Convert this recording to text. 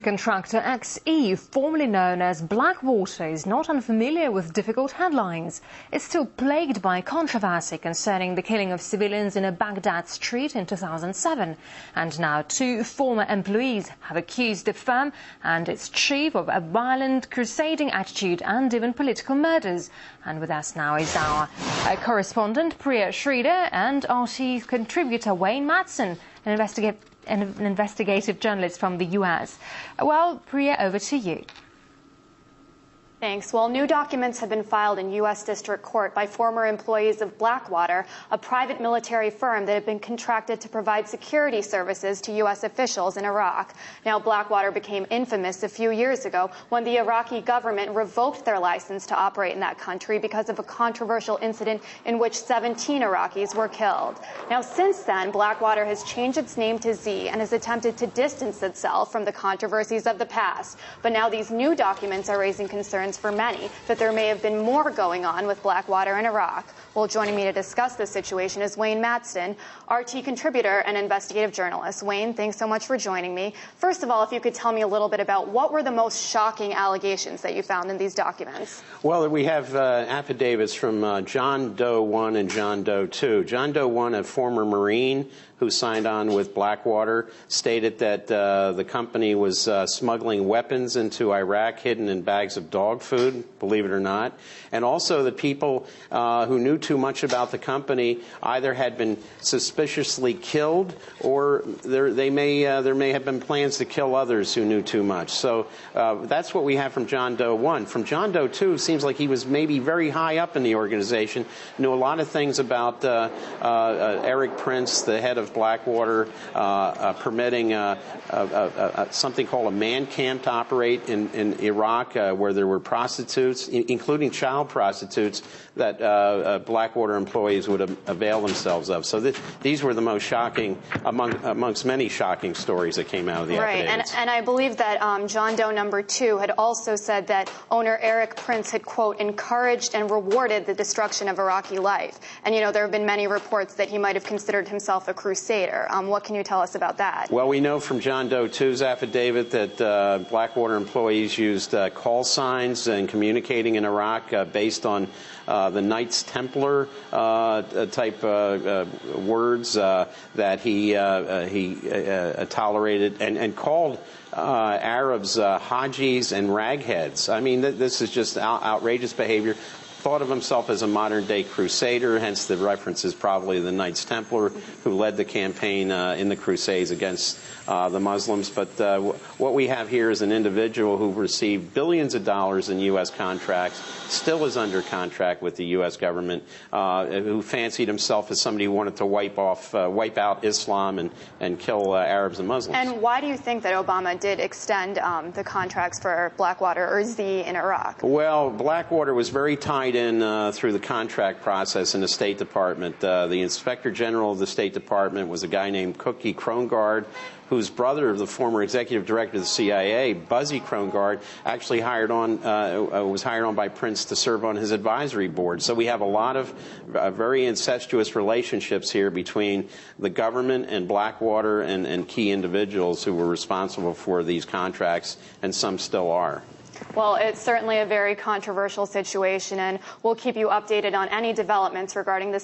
Contractor XE, formerly known as Blackwater, is not unfamiliar with difficult headlines. It's still plagued by controversy concerning the killing of civilians in a Baghdad street in 2007. And now two former employees have accused the firm and its chief of a violent, crusading attitude and even political murders. And with us now is our correspondent, Priya Sridhar, and RT contributor Wayne Madsen, an investigative journalist from the US. Well, Priya, over to you. Thanks. Well, new documents have been filed in U.S. District Court by former employees of Blackwater, a private military firm that had been contracted to provide security services to U.S. officials in Iraq. Now, Blackwater became infamous a few years ago when the Iraqi government revoked their license to operate in that country because of a controversial incident in which 17 Iraqis were killed. Now, since then, Blackwater has changed its name to Z and has attempted to distance itself from the controversies of the past. But now these new documents are raising concerns for many that there may have been more going on with Blackwater in Iraq. Well, joining me to discuss this situation is Wayne Madsen, RT contributor and investigative journalist. Wayne, thanks so much for joining me. First of all, if you could tell me a little bit about what were the most shocking allegations that you found in these documents? Well, we have affidavits from John Doe 1 and John Doe 2. John Doe 1, a former Marine who signed on with Blackwater, stated that the company was smuggling weapons into Iraq hidden in bags of dog food, believe it or not. And also the people who knew too much about the company either had been suspiciously killed or there may have been plans to kill others who knew too much. So that's what we have from John Doe 1. From John Doe 2, it seems like he was maybe very high up in the organization, knew a lot of things about Eric Prince, the head of Blackwater, permitting something called a man camp to operate in Iraq, where there were prostitutes, including child prostitutes, that Blackwater employees would avail themselves of. So these were the most shocking, amongst many shocking stories that came out of the affidavits. And I believe that John Doe number 2 had also said that owner Eric Prince had, quote, encouraged and rewarded the destruction of Iraqi life. And, you know, there have been many reports that he might have considered himself a crusader. What can you tell us about that? Well, we know from John Doe 2's affidavit that Blackwater employees used call signs and communicating in Iraq based on the Knights Templar type words that he tolerated and called Arabs Hajis and ragheads. I mean, this is just outrageous behavior. Thought of himself as a modern-day crusader, hence the reference is probably the Knights Templar who led the campaign in the Crusades against the Muslims. But what we have here is an individual who received billions of dollars in U.S. contracts, still is under contract with the U.S. government, who fancied himself as somebody who wanted to wipe out Islam and kill Arabs and Muslims. And why do you think that Obama did extend the contracts for Blackwater or Z in Iraq? Well, Blackwater was very tied in through the contract process in the State Department. The Inspector General of the State Department was a guy named Cookie Krongard, whose brother, the former executive director of the CIA, Buzzy Krongard, actually was hired on by Prince to serve on his advisory board. So we have a lot of very incestuous relationships here between the government and Blackwater and key individuals who were responsible for these contracts, and some still are. Well, it's certainly a very controversial situation, and we'll keep you updated on any developments regarding this